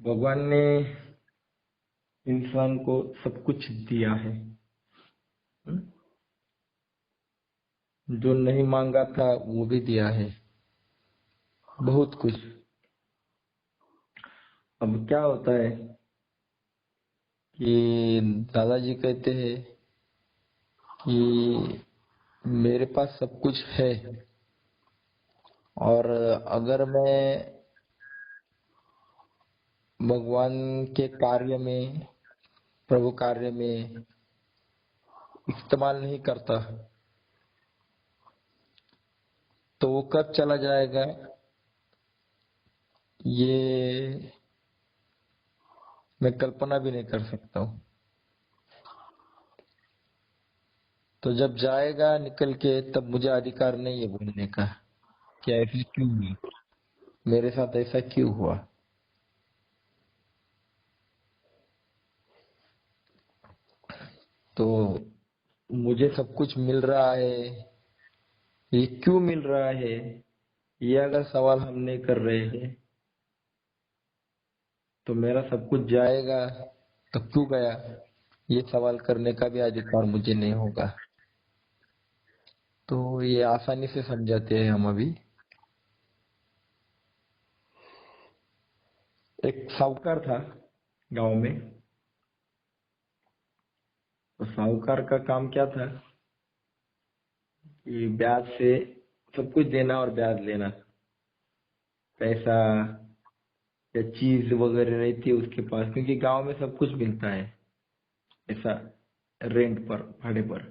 भगवान ने इंसान को सब कुछ दिया है। हम्म? जो नहीं मांगा था वो भी दिया है, बहुत कुछ। अब क्या होता है कि दादाजी कहते हैं कि मेरे पास सब कुछ है, और अगर मैं भगवान के कार्य में, प्रभु कार्य में इस्तेमाल नहीं करता तो वो कब चला जाएगा, ये मैं कल्पना भी नहीं कर सकता हूँ। तो जब जाएगा निकल के, तब मुझे अधिकार नहीं है बोलने का कि ऐसा क्यों हुआ, मेरे साथ ऐसा क्यों हुआ। तो मुझे सब कुछ मिल रहा है, ये क्यों मिल रहा है, ये अगर सवाल हम नहीं कर रहे हैं तो मेरा सब कुछ जाएगा तो क्यों गया, ये सवाल करने का भी अधिकार मुझे नहीं होगा। तो ये आसानी से समझाते हैं हम अभी। एक साहूकार था गांव में। तो साहूकार का काम क्या था कि ब्याज से सब कुछ देना और ब्याज लेना। पैसा या चीज वगैरह रहती है उसके पास, क्योंकि गांव में सब कुछ मिलता है ऐसा, रेंट पर, भाड़े पर।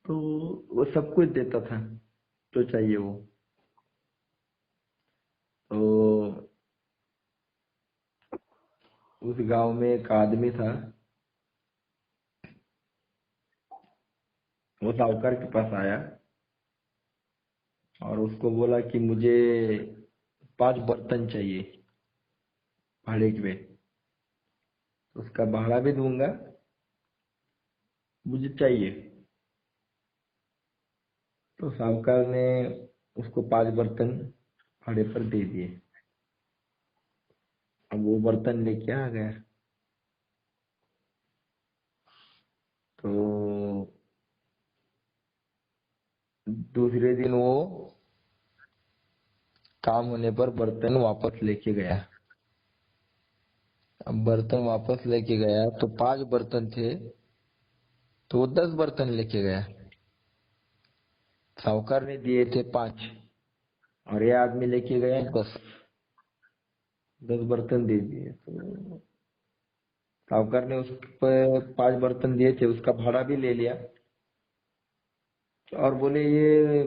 तो वो सब कुछ देता था जो चाहिए वो। तो उस गांव में एक आदमी था, वो साहूकार के पास आया और उसको बोला कि मुझे 5 बर्तन चाहिए भाड़े पे। उसका भाड़ा भी दूंगा, मुझे चाहिए। तो साहूकार ने उसको 5 बर्तन भाड़े पर दे दिए। अब वो बर्तन लेके आ गया। तो दूसरे दिन वो काम होने पर बर्तन वापस लेके गया। अब बर्तन वापस लेके गया तो 5 बर्तन थे, तो वो 10 बर्तन लेके गया। साहूकार ने दिए थे 5 और ये आदमी लेके गया 10। 10 बर्तन दे दिए। तो साहूकार ने उस पर 5 बर्तन दिए थे, उसका भाड़ा भी ले लिया और बोले ये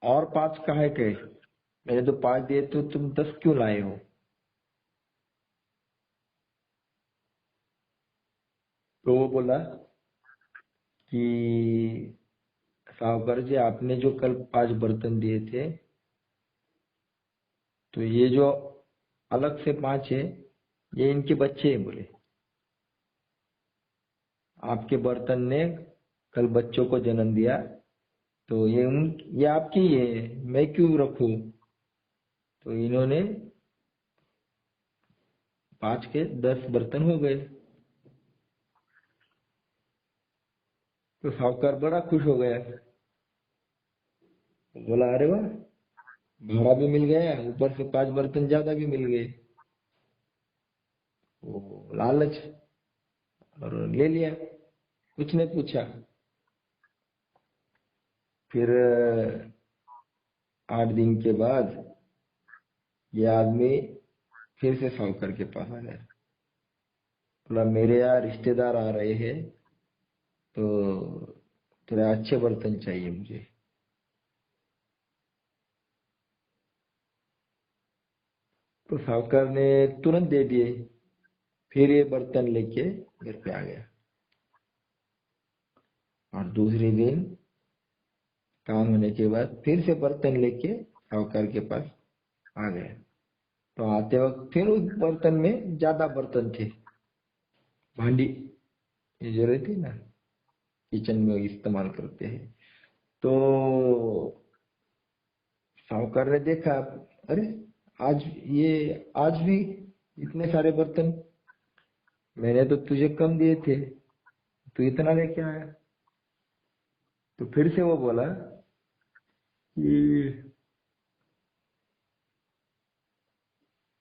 और 5 काहे के, मैंने तो 5 दिए तो तुम 10 क्यों लाए हो। तो वो बोला कि साहूकार जी, आपने जो कल 5 बर्तन दिए थे, तो ये जो अलग से 5 है, ये इनके बच्चे हैं। बोले आपके बर्तन ने कल बच्चों को जन्म दिया, तो ये आपकी ही है, मैं क्यों रखूं। तो इन्होंने 5 के 10 बर्तन हो गए। तो साहूकार बड़ा खुश हो गया, बोला अरे वाह, भाड़ा भी मिल गया, ऊपर से 5 बर्तन ज्यादा भी मिल गए। वो लालच, और ले लिया, कुछ नहीं पूछा। फिर 8 दिन के बाद ये आदमी फिर से साहूकार के पास आ गया। बोला मेरे यहाँ रिश्तेदार आ रहे हैं, तो थोड़े अच्छे बर्तन चाहिए मुझे। तो साहूकार ने तुरंत दे दिए। फिर ये बर्तन लेके घर पे आ गया और दूसरे दिन काम होने के बाद फिर से बर्तन लेके साहूकार के पास आ गया। तो आते वक्त फिर उस बर्तन में ज्यादा बर्तन थे, भांडी, ये जो रहती है ना, किचन में इस्तेमाल करते हैं। तो साहूकार साहूकार ने देखा, अरे आज आज भी इतने सारे बर्तन, मैंने तो तुझे कम दिए थे, तू इतना लेके आया। तो फिर से वो बोला कि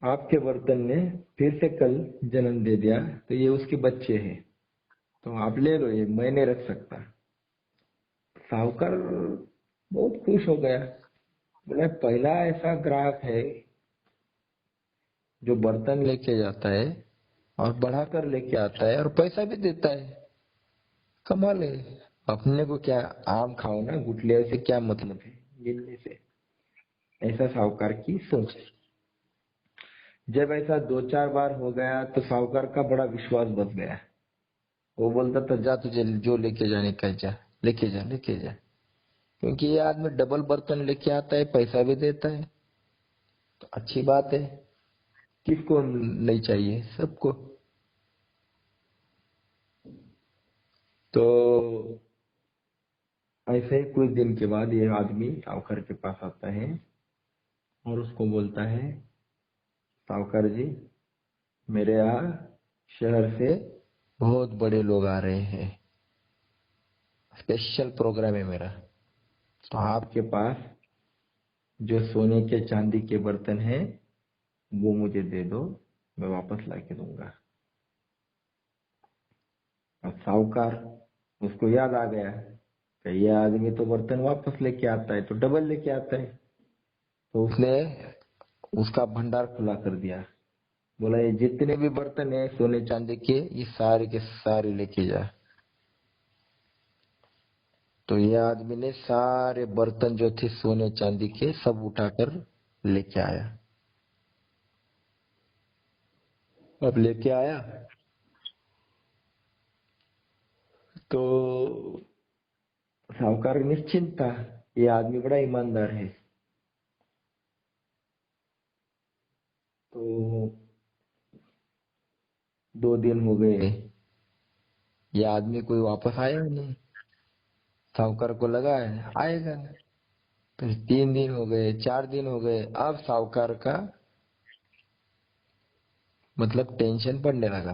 आपके बर्तन ने फिर से कल जन्म दे दिया, तो ये उसके बच्चे हैं, तो आप ले लो, ये मैं नहीं रख सकता। साहूकार बहुत खुश हो गया, बोला पहला ऐसा ग्राहक है जो बर्तन लेके जाता है और बढ़ाकर लेके आता है और पैसा भी देता है, कमाल है। अपने को क्या, आम खाओ ना, गुटलिया से क्या मतलब है गिनने से। ऐसा साहूकार की सोच। जब ऐसा दो चार बार हो गया तो साहूकार का बड़ा विश्वास बच गया। वो बोलता था जा तुझे जो लेके जाने का है, जा लेके जा लेके जा, क्योंकि ये आदमी डबल बर्तन लेके आता है, पैसा भी देता है, तो अच्छी बात है, किसको नहीं चाहिए, सबको। तो ऐसे ही कुछ दिन के बाद ये आदमी साहूकार के पास आता है और उसको बोलता है, साहूकार जी, मेरे यहाँ शहर से बहुत बड़े लोग आ रहे हैं, स्पेशल प्रोग्राम है मेरा, तो आपके पास जो सोने के चांदी के बर्तन हैं वो मुझे दे दो, मैं वापस ला के दूंगा। और साहूकार, उसको याद आ गया कि ये आदमी तो बर्तन वापस लेके आता है, तो डबल लेके आता है। तो उसने उसका भंडार खुला कर दिया, बोला ये जितने भी बर्तन है सोने चांदी के, ये सारे के सारे लेके जा। तो ये आदमी ने सारे बर्तन जो थे सोने चांदी के सब उठाकर लेके आया। अब लेके आया तो साहूकार निश्चिंत था, ये आदमी बड़ा ईमानदार है। तो 2 दिन हो गए, ये आदमी कोई वापस आया नहीं। साहूकार को लगा है आएगा। फिर 3 दिन हो गए, 4 दिन हो गए, अब साहूकार का मतलब टेंशन पड़ने लगा,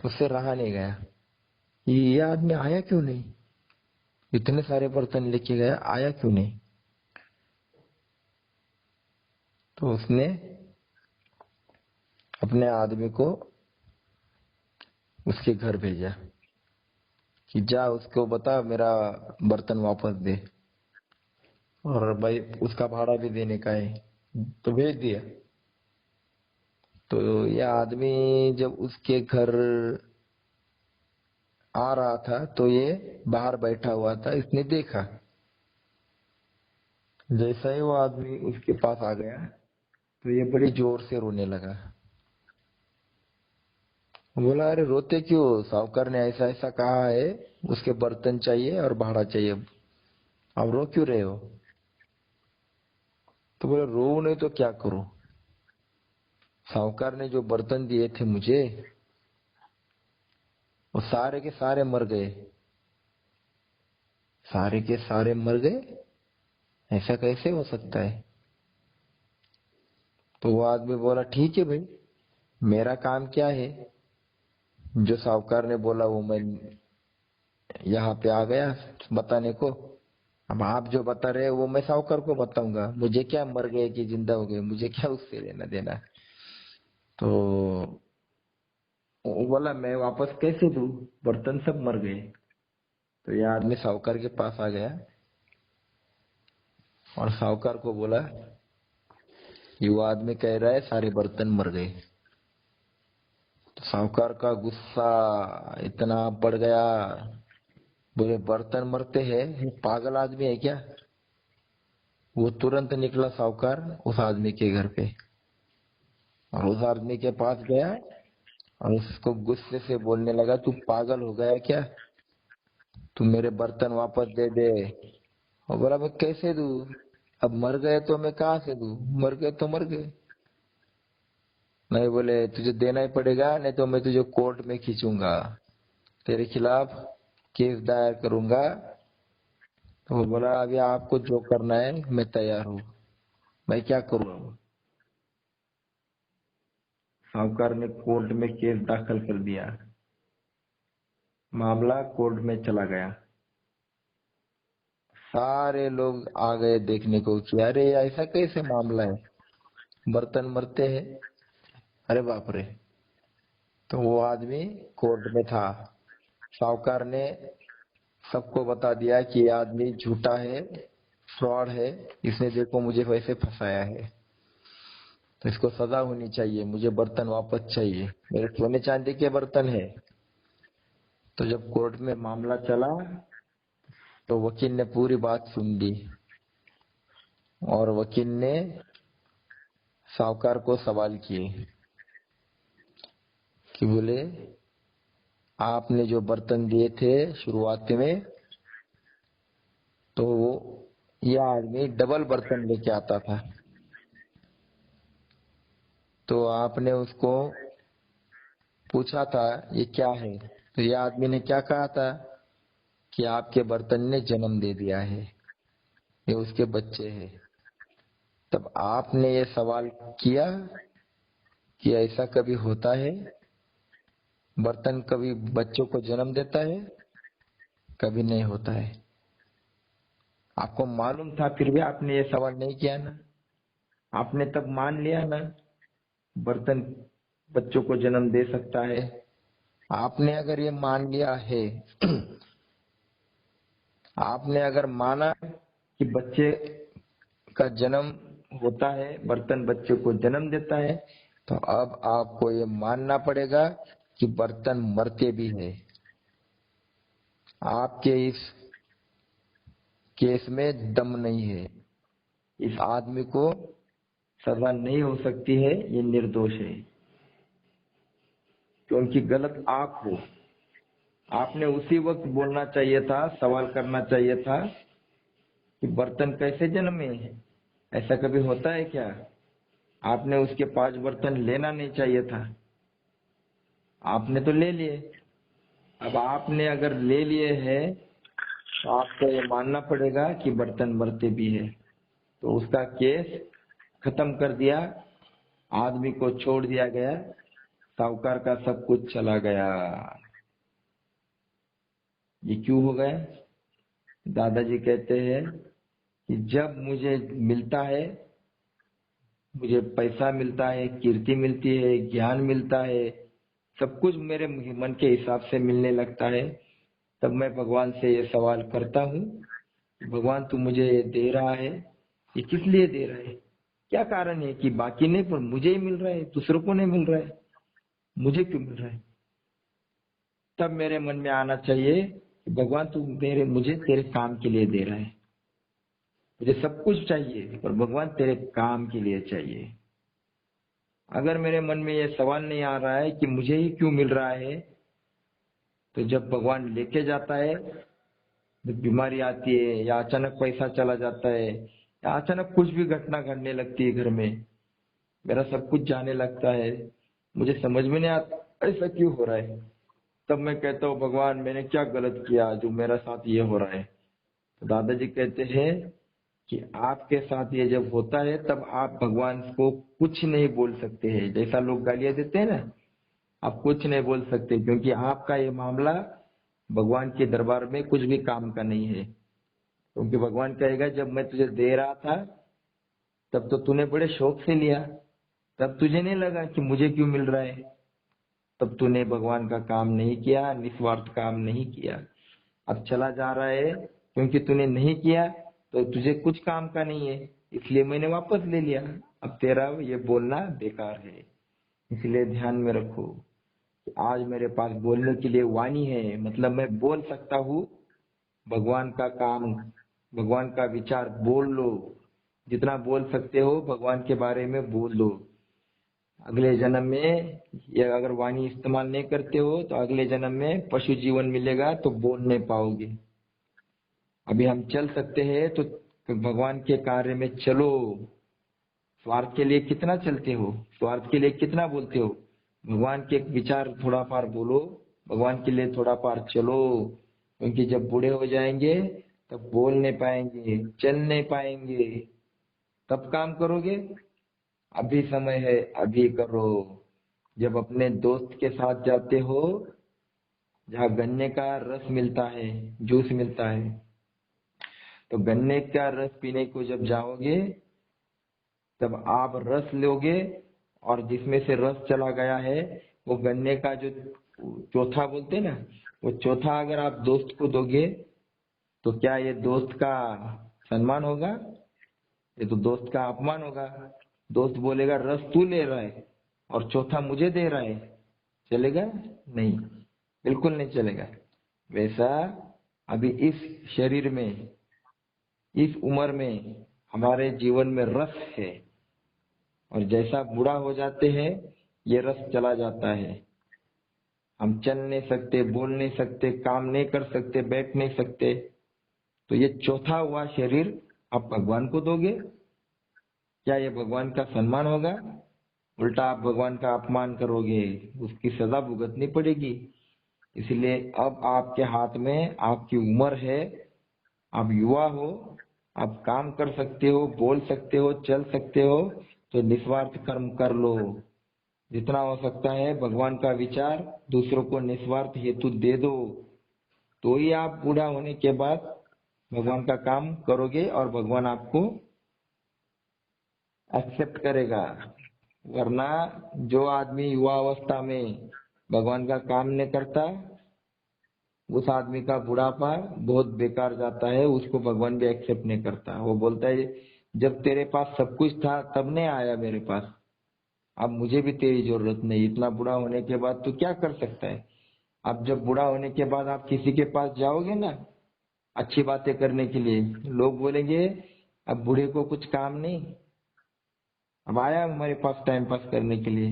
उससे रहा नहीं गया, ये आदमी आया क्यों नहीं, इतने सारे बर्तन लेके गया, आया क्यों नहीं। तो उसने अपने आदमी को उसके घर भेजा कि जा उसको बता मेरा बर्तन वापस दे, और भाई उसका भाड़ा भी देने का है। तो भेज दिया। तो यह आदमी जब उसके घर आ रहा था तो ये बाहर बैठा हुआ था, इसने देखा। जैसा ही वो आदमी उसके पास आ गया तो ये बड़ी जोर से रोने लगा। बोला अरे रोते क्यों, साहूकार ने ऐसा ऐसा कहा है, उसके बर्तन चाहिए और भाड़ा चाहिए, अब रो क्यों रहे हो। तो बोले रो नहीं तो क्या करूं, साहूकार ने जो बर्तन दिए थे मुझे वो सारे के सारे मर गए, सारे के सारे मर गए, ऐसा कैसे हो सकता है। तो वो आदमी बोला ठीक है भाई, मेरा काम क्या है, जो साहूकार ने बोला वो मैं यहाँ पे आ गया बताने को। अब आप जो बता रहे हैं वो मैं साहूकार को बताऊंगा, मुझे क्या मर गए कि जिंदा हो गए, मुझे क्या उससे लेना देना। तो वो बोला मैं वापस कैसे दूं, बर्तन सब मर गए। तो यह आदमी साहूकार के पास आ गया और साहूकार को बोला कि वो आदमी कह रहा है सारे बर्तन मर गए। तो साहूकार का गुस्सा इतना बढ़ गया, बोले बर्तन मरते हैं, ये पागल आदमी है क्या। वो तुरंत निकला साहूकार उस आदमी के घर पे और उस आदमी के पास गया और उसको गुस्से से बोलने लगा तू पागल हो गया क्या, तू मेरे बर्तन वापस दे दे। और बोला मैं कैसे दूं, अब मर गए तो मैं कहाँ से दूं, मर गए तो मर गए। नहीं, बोले तुझे देना ही पड़ेगा, नहीं तो मैं तुझे कोर्ट में खींचूंगा, तेरे खिलाफ केस दायर करूंगा। तो वो बोला अभी आपको जो करना है मैं तैयार हूँ। मैं क्या करूं अब? साहूकार ने कोर्ट में केस दाखिल कर दिया, मामला कोर्ट में चला गया। सारे लोग आ गए देखने को कि अरे ऐसा कैसे मामला है, बर्तन मरते हैं। अरे बाप रे। तो वो आदमी कोर्ट में था, साहूकार ने सबको बता दिया कि ये आदमी झूठा है, फ्रॉड है, इसने देखो मुझे वैसे फंसाया है, तो इसको सजा होनी चाहिए, मुझे बर्तन वापस चाहिए, मेरे सोने चांदी के बर्तन है। तो जब कोर्ट में मामला चला तो वकील ने पूरी बात सुन ली और वकील ने साहूकार को सवाल किए कि बोले आपने जो बर्तन दिए थे शुरुआत में, तो यह आदमी डबल बर्तन लेके आता था, तो आपने उसको पूछा था ये क्या है, तो यह आदमी ने क्या कहा था कि आपके बर्तन ने जन्म दे दिया है, ये उसके बच्चे हैं। तब आपने ये सवाल किया कि ऐसा कभी होता है, बर्तन कभी बच्चों को जन्म देता है? कभी नहीं होता है। आपको मालूम था फिर भी आपने ये सवाल नहीं किया ना, आपने तब मान लिया ना बर्तन बच्चों को जन्म दे सकता है। आपने अगर ये मान लिया है आपने अगर माना कि बच्चे का जन्म होता है, बर्तन बच्चे को जन्म देता है, तो अब आपको ये मानना पड़ेगा कि बर्तन मरते भी हैं। आपके इस केस में दम नहीं है, इस आदमी को सजा नहीं हो सकती है, ये निर्दोष है। क्योंकि गलत आप हो, आपने उसी वक्त बोलना चाहिए था, सवाल करना चाहिए था कि बर्तन कैसे जन्मे, ऐसा कभी होता है क्या? आपने उसके 5 बर्तन लेना नहीं चाहिए था, आपने तो ले लिए। अब आपने अगर ले लिए हैं तो आपको ये मानना पड़ेगा कि बर्तन मरते भी है। तो उसका केस खत्म कर दिया, आदमी को छोड़ दिया गया, साहूकार का सब कुछ चला गया। ये क्यों हो गया? दादाजी कहते हैं कि जब मुझे मिलता है, मुझे पैसा मिलता है, कीर्ति मिलती है, ज्ञान मिलता है, सब कुछ मेरे मन के हिसाब से मिलने लगता है, तब मैं भगवान से ये सवाल करता हूँ, भगवान तू मुझे ये दे रहा है, ये किस लिए दे रहा है? क्या कारण है कि बाकी नहीं पर मुझे ही मिल रहा है, दूसरों को नहीं मिल रहा है, मुझे क्यों मिल रहा है? तब मेरे मन में आना चाहिए कि भगवान तू मुझे तेरे काम के लिए दे रहा है, मुझे सब कुछ चाहिए पर भगवान तेरे काम के लिए चाहिए। अगर मेरे मन में ये सवाल नहीं आ रहा है कि मुझे ही क्यों मिल रहा है, तो जब भगवान लेके जाता है, जब बीमारी आती है या अचानक पैसा चला जाता है या अचानक कुछ भी घटना घटने लगती है घर में, मेरा सब कुछ जाने लगता है, मुझे समझ में नहीं आता ऐसा क्यों हो रहा है, तब मैं कहता हूँ भगवान मैंने क्या गलत किया जो मेरा साथ ये हो रहा है। तो दादाजी कहते हैं कि आपके साथ ये जब होता है तब आप भगवान को कुछ नहीं बोल सकते हैं, जैसा लोग गालियां देते हैं ना, आप कुछ नहीं बोल सकते क्योंकि आपका ये मामला भगवान के दरबार में कुछ भी काम का नहीं है। क्योंकि भगवान कहेगा जब मैं तुझे दे रहा था तब तो तूने बड़े शौक से लिया, तब तुझे नहीं लगा कि मुझे क्यों मिल रहा है, तब तूने भगवान का काम नहीं किया, निस्वार्थ काम नहीं किया। अब चला जा रहा है क्योंकि तूने नहीं किया तो तुझे कुछ काम का नहीं है, इसलिए मैंने वापस ले लिया। अब तेरा ये बोलना बेकार है, इसलिए ध्यान में रखो कि आज मेरे पास बोलने के लिए वाणी है, मतलब मैं बोल सकता हूँ, भगवान का काम, भगवान का विचार बोल लो, जितना बोल सकते हो भगवान के बारे में बोल लो। अगले जन्म में ये अगर वाणी इस्तेमाल नहीं करते हो तो अगले जन्म में पशु जीवन मिलेगा तो बोल नहीं पाओगे। अभी हम चल सकते हैं तो भगवान के कार्य में चलो। स्वार्थ के लिए कितना चलते हो, स्वार्थ के लिए कितना बोलते हो, भगवान के विचार थोड़ा पार बोलो, भगवान के लिए थोड़ा पार चलो। क्योंकि जब बूढ़े हो जाएंगे तब बोल नहीं पाएंगे, चल नहीं पाएंगे, सब काम करोगे, अभी समय है अभी करो। जब अपने दोस्त के साथ जाते हो जहाँ गन्ने का रस मिलता है, जूस मिलता है, तो गन्ने का रस पीने को जब जाओगे तब आप रस लोगे, और जिसमें से रस चला गया है वो गन्ने का जो चौथा बोलते हैं ना, वो चौथा अगर आप दोस्त को दोगे तो क्या ये दोस्त का सम्मान होगा? ये तो दोस्त का अपमान होगा। दोस्त बोलेगा रस तू ले रहा है और चौथा मुझे दे रहा है, चलेगा? नहीं, बिल्कुल नहीं चलेगा। वैसा अभी इस शरीर में, इस उम्र में हमारे जीवन में रस है, और जैसा बूढ़ा हो जाते हैं ये रस चला जाता है। हम चल नहीं सकते, बोल नहीं सकते, काम नहीं कर सकते, बैठ नहीं सकते। तो ये चौथा हुआ शरीर आप भगवान को दोगे, क्या ये भगवान का सम्मान होगा? उल्टा आप भगवान का अपमान करोगे, उसकी सजा भुगतनी पड़ेगी। इसलिए अब आपके हाथ में आपकी उम्र है, आप युवा हो, आप काम कर सकते हो, बोल सकते हो, चल सकते हो, तो निस्वार्थ कर्म कर लो। जितना हो सकता है भगवान का विचार दूसरों को निस्वार्थ हेतु दे दो, तो ही आप बूढ़ा होने के बाद भगवान का काम करोगे और भगवान आपको एक्सेप्ट करेगा। वरना जो आदमी युवा अवस्था में भगवान का काम नहीं करता, उस आदमी का बुढ़ापा बहुत बेकार जाता है, उसको भगवान भी एक्सेप्ट नहीं करता। वो बोलता है जब तेरे पास सब कुछ था तब नहीं आया मेरे पास, अब मुझे भी तेरी जरूरत नहीं। इतना बूढ़ा होने के बाद तू क्या कर सकता है? अब जब बूढ़ा होने के बाद आप किसी के पास जाओगे ना अच्छी बातें करने के लिए, लोग बोलेंगे अब बूढ़े को कुछ काम नहीं, अब आया हमारे पास टाइम पास करने के लिए।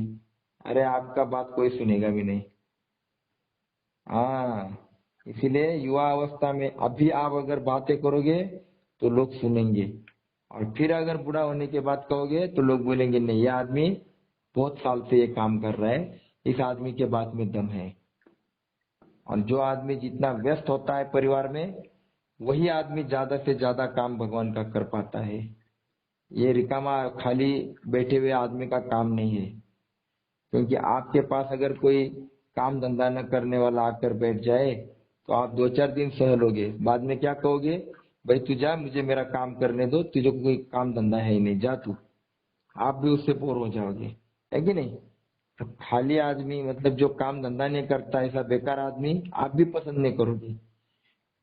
अरे आपका बात कोई सुनेगा भी नहीं। हाँ, इसीलिए युवा अवस्था में अभी आप अगर बातें करोगे तो लोग सुनेंगे, और फिर अगर बूढ़ा होने के बाद कहोगे तो लोग बोलेंगे नहीं, ये आदमी बहुत साल से ये काम कर रहा है, इस आदमी के बात में दम है। और जो आदमी जितना व्यस्त होता है परिवार में, वही आदमी ज्यादा से ज्यादा काम भगवान का कर पाता है। ये रिकामा खाली बैठे हुए आदमी का काम नहीं है। क्योंकि आपके पास अगर कोई काम धंधा न करने वाला आकर बैठ जाए तो आप 2-4 दिन सह लोगे, बाद में क्या कहोगे? भाई तू जा, मुझे मेरा काम करने दो, तुझे कोई काम धंधा है ही नहीं, जा तू। आप भी उससे बोर हो जाओगे, है कि नहीं? तो खाली आदमी मतलब जो काम धंधा नहीं करता, ऐसा बेकार आदमी आप भी पसंद नहीं करोगे।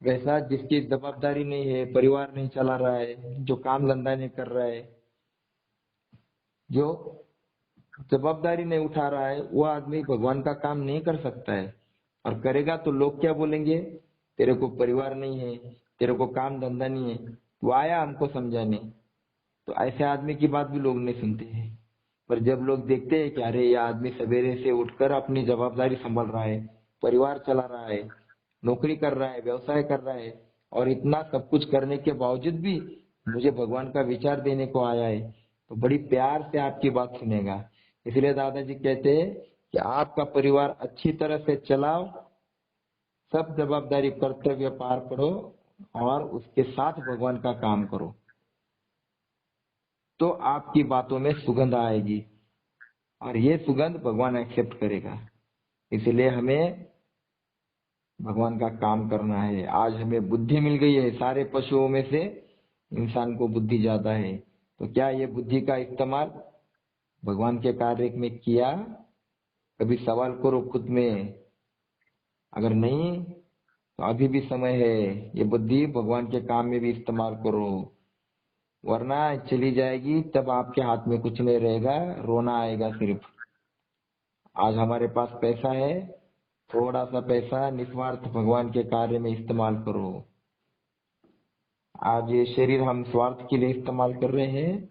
वैसा जिसकी जवाबदारी नहीं है, परिवार नहीं चला रहा है, जो काम धंधा नहीं कर रहा है, जो जवाबदारी नहीं उठा रहा है, वो आदमी भगवान का काम नहीं कर सकता है। और करेगा तो लोग क्या बोलेंगे? तेरे को परिवार नहीं है, तेरे को काम धंधा नहीं है, वो आया हमको समझाने। तो ऐसे आदमी की बात भी लोग नहीं सुनते हैं। पर जब लोग देखते हैं कि अरे ये आदमी सवेरे से उठकर अपनी जवाबदारी संभाल रहा है, परिवार चला रहा है, नौकरी कर रहा है, व्यवसाय कर रहा है, और इतना सब कुछ करने के बावजूद भी मुझे भगवान का विचार देने को आया है, तो बड़ी प्यार से आपकी बात सुनेगा। इसलिए दादाजी कहते हैं कि आपका परिवार अच्छी तरह से चलाओ, सब जवाबदारी कर्तव्य पार करो, और उसके साथ भगवान का काम करो, तो आपकी बातों में सुगंध आएगी, और ये सुगंध भगवान एक्सेप्ट करेगा। इसलिए हमें भगवान का काम करना है। आज हमें बुद्धि मिल गई है, सारे पशुओं में से इंसान को बुद्धि ज्यादा है, तो क्या ये बुद्धि का इस्तेमाल भगवान के कार्य में किया? कभी सवाल करो खुद में। अगर नहीं तो अभी भी समय है, ये बुद्धि भगवान के काम में भी इस्तेमाल करो, वरना चली जाएगी तब आपके हाथ में कुछ नहीं रहेगा, रोना आएगा सिर्फ। आज हमारे पास पैसा है, थोड़ा सा पैसा निस्वार्थ भगवान के कार्य में इस्तेमाल करो। आज ये शरीर हम स्वार्थ के लिए इस्तेमाल कर रहे हैं,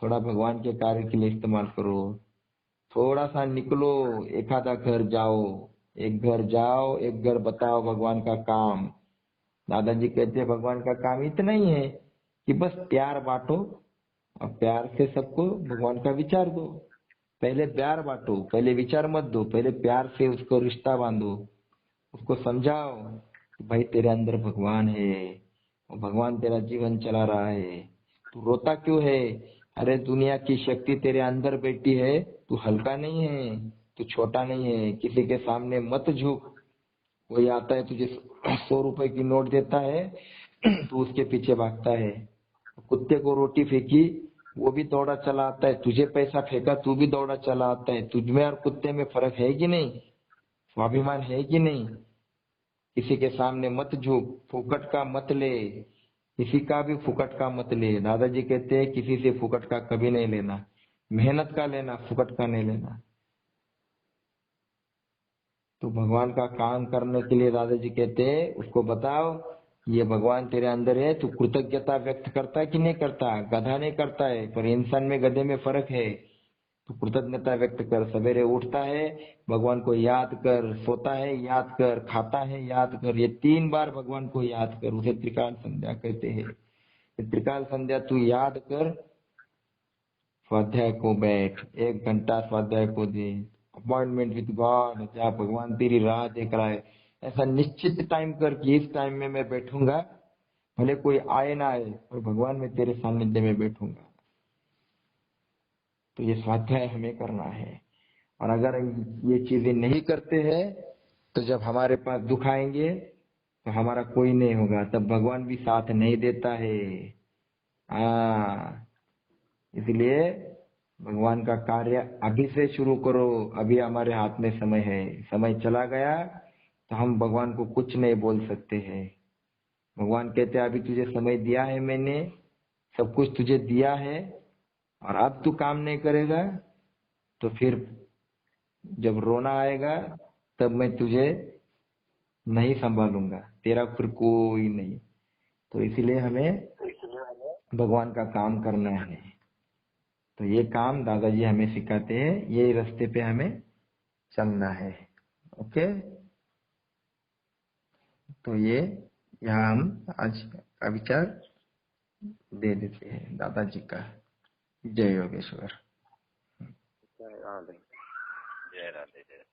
थोड़ा भगवान के कार्य के लिए इस्तेमाल करो। थोड़ा सा निकलो, एक आधा घर जाओ, एक घर जाओ, एक घर बताओ भगवान का काम। दादाजी कहते हैं भगवान का काम इतना ही है कि बस प्यार बांटो, और प्यार से सबको भगवान का विचार दो। पहले प्यार बांटो, पहले विचार मत दो, पहले प्यार से उसको रिश्ता बांधो, उसको समझाओ कि भाई तेरे अंदर भगवान है और भगवान तेरा जीवन चला रहा है, तू रोता क्यों है? अरे दुनिया की शक्ति तेरे अंदर बैठी है, तू हल्का नहीं है, तू छोटा नहीं है, किसी के सामने मत झुक। कोई आता है तुझे 100 रुपए की नोट देता है, तू उसके पीछे भागता है। कुत्ते को रोटी फेंकी, वो भी दौड़ा चला आता है, तुझे पैसा फेंका, तू भी दौड़ा चला आता है। तुझमें और कुत्ते में फर्क है कि नहीं? स्वाभिमान है कि नहीं? किसी के सामने मत झुक, फुकट का मत ले, किसी का भी फुकट का मत ले। दादाजी कहते हैं किसी से फुकट का कभी नहीं लेना, मेहनत का लेना, फुकट का नहीं लेना। तो भगवान का काम करने के लिए दादाजी कहते हैं उसको बताओ ये भगवान तेरे अंदर है, तू कृतज्ञता व्यक्त करता है कि नहीं करता? गधा नहीं करता है, पर इंसान में गधे में फर्क है। तू कृतज्ञता व्यक्त कर। सवेरे उठता है भगवान को याद कर, सोता है याद कर, खाता है याद कर। ये 3 बार भगवान को याद कर, उसे त्रिकाल संध्या कहते हैं। ये त्रिकाल संध्या तू याद कर, स्वाध्याय को बैठ, 1 घंटा स्वाध्याय को दे। अपॉइंटमेंट विद गॉड, जहाँ भगवान तेरी राह देख रहा है, ऐसा निश्चित टाइम कर कि इस टाइम में मैं बैठूंगा, भले कोई आए ना आए, और भगवान मैं तेरे सानिध्य में बैठूंगा। तो ये स्वाध्याय हमें करना है। और अगर ये चीजें नहीं करते हैं तो जब हमारे पास दुख आएंगे तो हमारा कोई नहीं होगा, तब भगवान भी साथ नहीं देता है। हाँ, इसलिए भगवान का कार्य अभी से शुरू करो। अभी हमारे हाथ में समय है, समय चला गया तो हम भगवान को कुछ नहीं बोल सकते हैं। भगवान कहते हैं अभी तुझे समय दिया है मैंने, सब कुछ तुझे दिया है, और अब तू काम नहीं करेगा तो फिर जब रोना आएगा तब मैं तुझे नहीं संभालूंगा, तेरा फिर कोई नहीं। तो इसलिए हमें भगवान का काम करना है। तो ये काम दादाजी हमें सिखाते हैं, ये रास्ते पे हमें चलना है। ओके, तो ये यहाँ हम आज का विचार दे देते हैं दादाजी का। जय योगेश्वर। जय राधे, जय राधे, जय